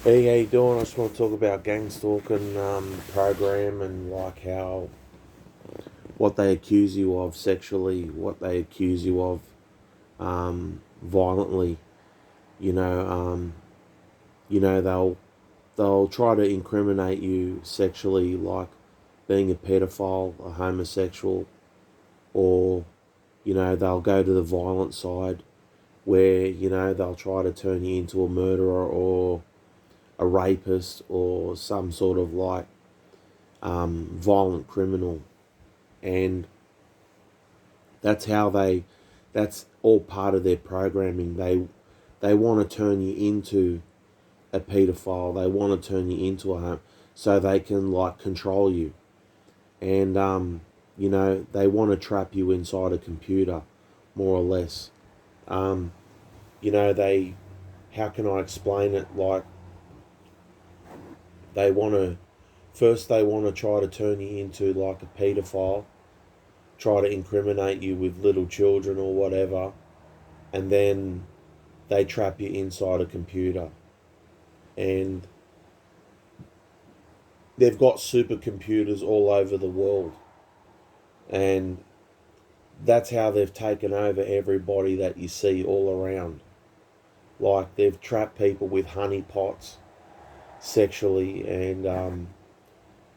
Hey, how you doing? I just want to talk about gangstalking program and like how what they accuse you of sexually, what they accuse you of violently. You know, they'll try to incriminate you sexually, like being a pedophile, a homosexual, or they'll go to the violent side where they'll try to turn you into a murderer or a rapist or some sort of like violent criminal, and that's how they. That's all part of their programming. They want to turn you into a paedophile. They want to turn you into a home, so they can like control you, and they want to trap you inside a computer, more or less. Um, they. How can I explain it? Like they want to. First, they want to try to turn you into like a paedophile, try to incriminate you with little children or whatever, and then they trap you inside a computer. And they've got supercomputers all over the world, and that's how they've taken over everybody that you see all around. Like they've trapped people with honeypots sexually, and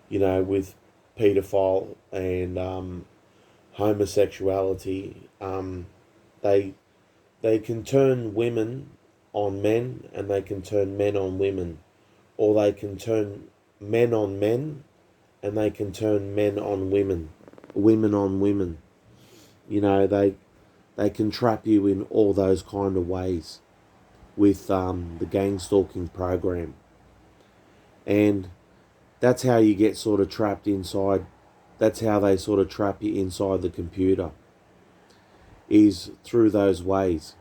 with paedophile and homosexuality. They They can turn women on men, and they can turn men on women, or they can turn men on men, and they can turn men on women, women on women. They can trap you in all those kind of ways with the gang stalking program, and that's how you get sort of trapped inside. That's how they sort of trap you inside the computer, is through those ways.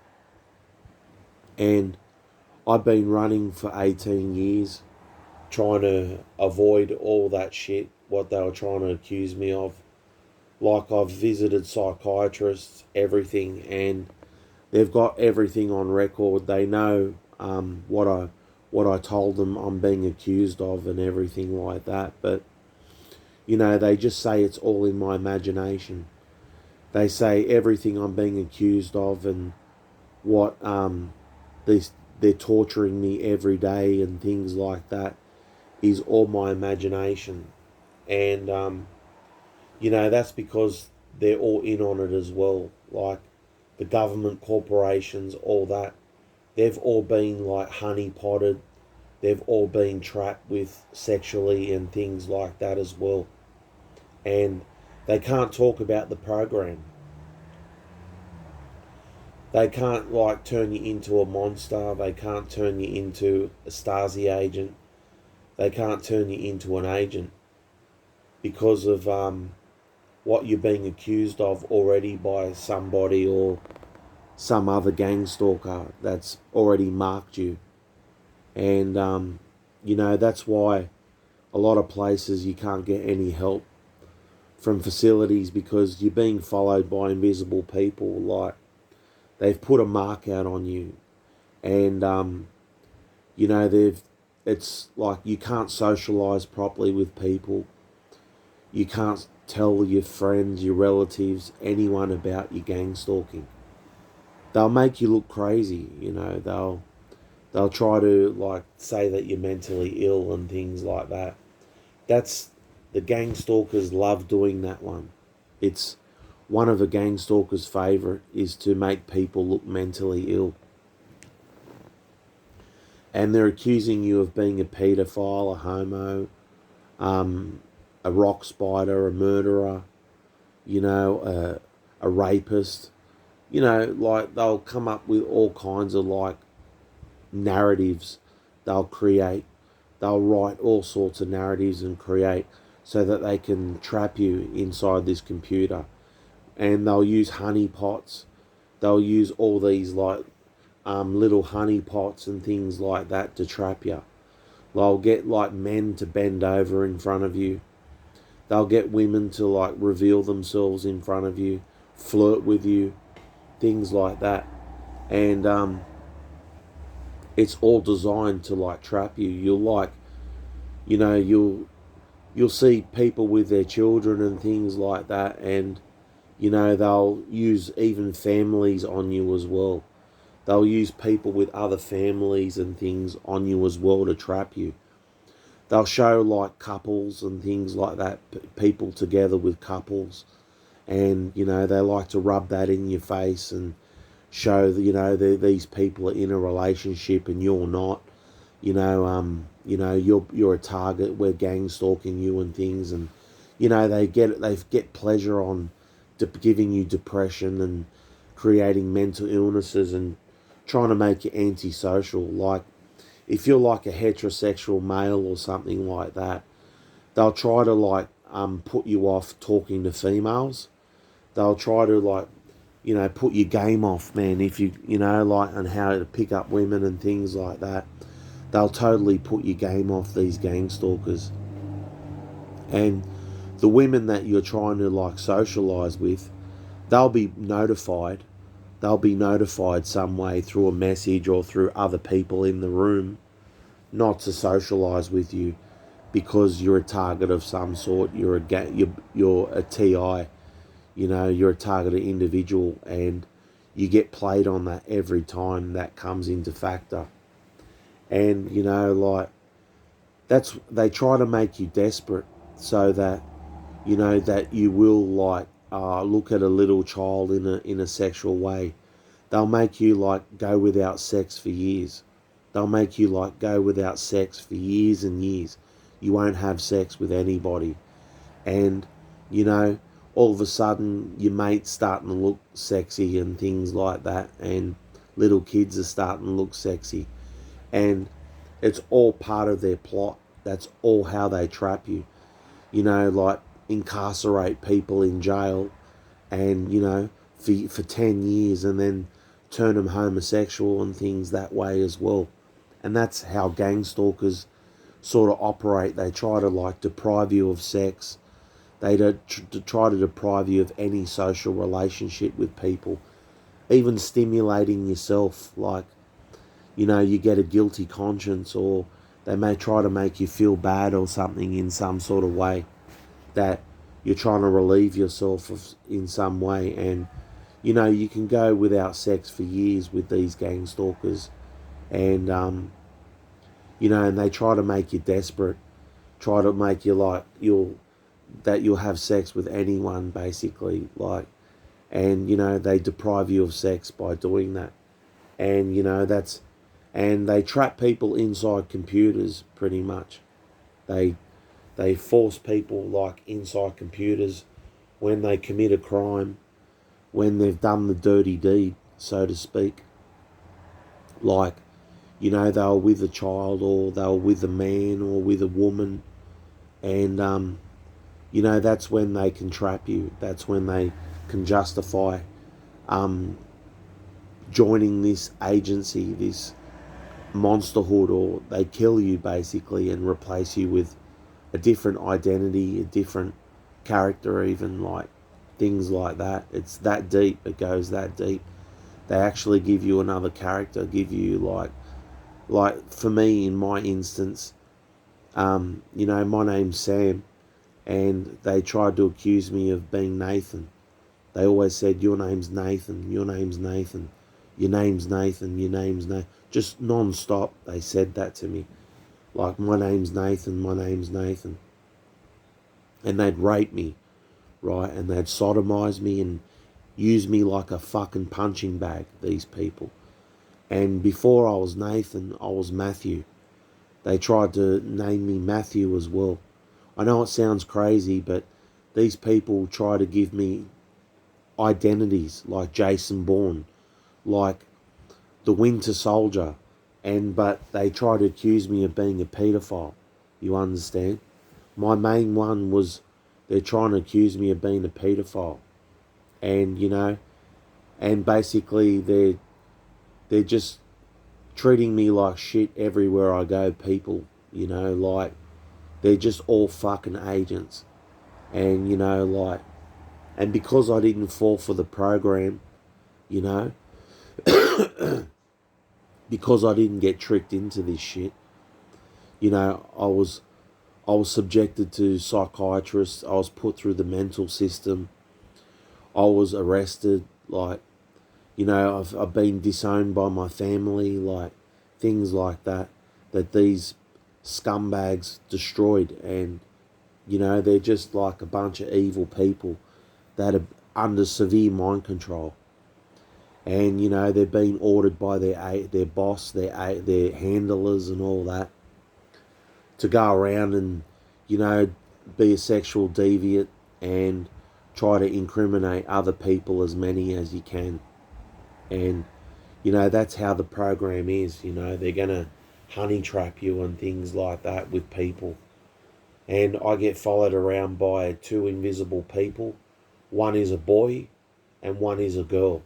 And I've been running for 18 years trying to avoid all that shit, what they were trying to accuse me of. Like, I've visited psychiatrists, everything, and they've got everything on record. They know what I told them I'm being accused of and everything like that. But they just say it's all in my imagination. They say everything I'm being accused of and what these they're torturing me every day and things like that is all my imagination. And that's because they're all in on it as well. Like the government, corporations, all that, they've all been like honey potted. They've all been trapped with sexually and things like that as well. And they can't talk about the program. They can't like turn you into a monster. They can't turn you into a Stasi agent. They can't turn you into an agent because of what you're being accused of already by somebody or some other gang stalker that's already marked you. And that's why a lot of places you can't get any help from facilities, because you're being followed by invisible people. Like they've put a mark out on you, and they've it's like you can't socialize properly with people. You can't tell your friends, your relatives, anyone about your gang stalking. They'll make you look crazy. They'll try to like say that you're mentally ill and things like that. That's the gang stalkers love doing that one. It's one of a gang stalker's favourite is to make people look mentally ill. And they're accusing you of being a paedophile, a homo, a rock spider, a murderer, a rapist. Like they'll come up with all kinds of like narratives they'll create. They'll write all sorts of narratives and create so that they can trap you inside this computer. And they'll use honey pots. They'll use all these like little honey pots and things like that to trap you. They'll get like men to bend over in front of you. They'll get women to like reveal themselves in front of you, flirt with you, things like that. And It's all designed to like trap you. You'll like, you know, you'll see people with their children and things like that, and you know they'll use even families on you as well. They'll use people with other families and things on you as well to trap you. They'll show like couples and things like that, people together with couples, and you know they like to rub that in your face and show that, you know, these people are in a relationship and you're not. You know, you're a target. We're gang stalking you and things, and you know they get pleasure on giving you depression and creating mental illnesses and trying to make you antisocial. Like if you're like a heterosexual male or something like that, they'll try to like put you off talking to females. They'll try to like, you know, put your game off, man. If you know, like, on how to pick up women and things like that, they'll totally put your game off, these gang stalkers. And the women that you're trying to like socialize with, they'll be notified. They'll be notified some way through a message or through other people in the room not to socialize with you because you're a target of some sort. You're a TI. You know, you're a targeted individual, and you get played on that every time that comes into factor. And you know, like they try to make you desperate so that you know that you will like look at a little child in a sexual way. They'll make you like go without sex for years. They'll make you like go without sex for years and years. You won't have sex with anybody, and you know, all of a sudden your mate's starting to look sexy and things like that, and little kids are starting to look sexy, and it's all part of their plot. That's all how they trap you. You know, like incarcerate people in jail, and you know, for 10 years, and then turn them homosexual and things that way as well. And that's how gang stalkers sort of operate. They try to like deprive you of sex. They don't try to deprive you of any social relationship with people, even stimulating yourself. Like, you know, you get a guilty conscience, or they may try to make you feel bad or something in some sort of way, that you're trying to relieve yourself of in some way. And you know, you can go without sex for years with these gang stalkers, and you know, and they try to make you desperate, try to make you like you'll have sex with anyone basically, like, and you know they deprive you of sex by doing that. And you know and they trap people inside computers pretty much. They force people like inside computers when they commit a crime, when they've done the dirty deed, so to speak. Like, you know, they were with a child, or they were with a man, or with a woman, and you know, that's when they can trap you. That's when they can justify um, joining this agency, this monsterhood, or they kill you basically and replace you with a different identity, a different character, even, like things like that. It's that deep. It goes that deep. They actually give you another character, give you like for me in my instance, you know, my name's Sam, and they tried to accuse me of being Nathan. They always said, your name's Nathan, your name's Nathan, your name's Nathan, your name's Nathan. Just non-stop, they said that to me. Like, my name's Nathan, my name's Nathan. And they'd rape me, right? And they'd sodomise me and use me like a fucking punching bag, these people. And before I was Nathan, I was Matthew. They tried to name me Matthew as well. I know it sounds crazy, but these people try to give me identities like Jason Bourne, like the Winter Soldier, but they try to accuse me of being a paedophile. You understand? My main one was they're trying to accuse me of being a paedophile, and you know, and basically they're just treating me like shit everywhere I go. People, you know, like they're just all fucking agents, and you know, like, and because I didn't fall for the program, you know, because I didn't get tricked into this shit. You know, I was subjected to psychiatrists. I was put through the mental system. I was arrested. Like, you know, I've been disowned by my family. Like, things like that. That these scumbags destroyed. And, you know, they're just like a bunch of evil people that are under severe mind control. And, you know, they're being ordered by their boss, their handlers and all that, to go around and, you know, be a sexual deviant and try to incriminate other people, as many as you can. And, you know, that's how the program is. You know, they're going to honey trap you and things like that with people. And I get followed around by two invisible people. One is a boy and one is a girl.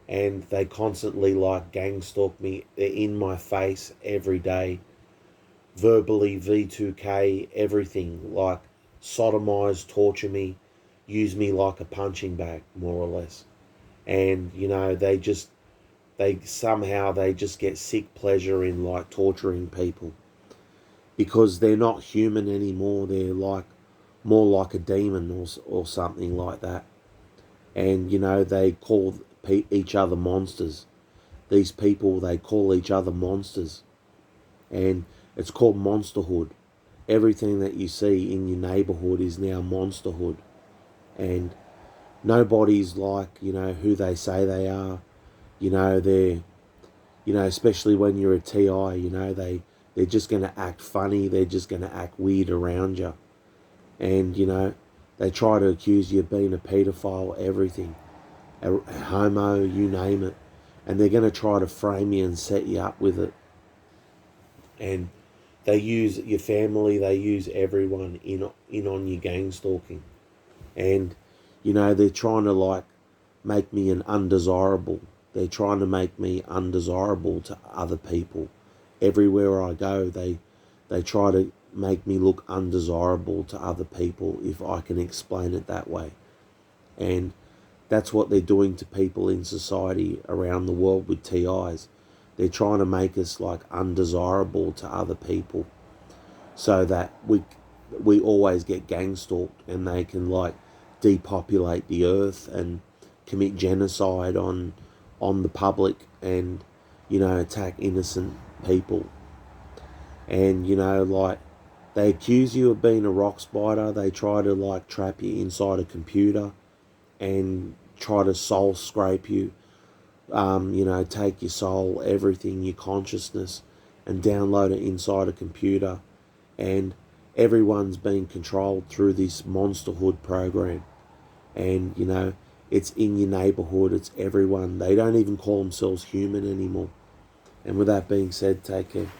And they constantly like gang stalk me. They're in my face every day, verbally, V2K, everything, like sodomize, torture me, use me like a punching bag, more or less. And, you know, they somehow they just get sick pleasure in like torturing people, because they're not human anymore. They're like more like a demon or something like that. And, you know, they call each other monsters. These people, they call each other monsters. And it's called monsterhood. Everything that you see in your neighbourhood is now monsterhood. And nobody's like, you know, who they say they are. You know, they're, you know, especially when you're a TI, you know, they're just going to act funny. They're just going to act weird around you. And, you know, they try to accuse you of being a paedophile, everything. A homo, you name it. And they're going to try to frame you and set you up with it. And they use your family, they use everyone in on your gang stalking. And, you know, they're trying to like make me an undesirable. They're trying to make me undesirable to other people. Everywhere I go, they try to make me look undesirable to other people, if I can explain it that way. And that's what they're doing to people in society around the world with TIs. They're trying to make us like undesirable to other people, so that we always get gang stalked, and they can like depopulate the earth and commit genocide on the public, and, you know, attack innocent people. And, you know, like, they accuse you of being a rock spider. They try to like trap you inside a computer and try to soul scrape you. You know, take your soul, everything, your consciousness, and download it inside a computer. And everyone's being controlled through this monsterhood program. And, you know, it's in your neighbourhood, it's everyone. They don't even call themselves human anymore. And with that being said, take care.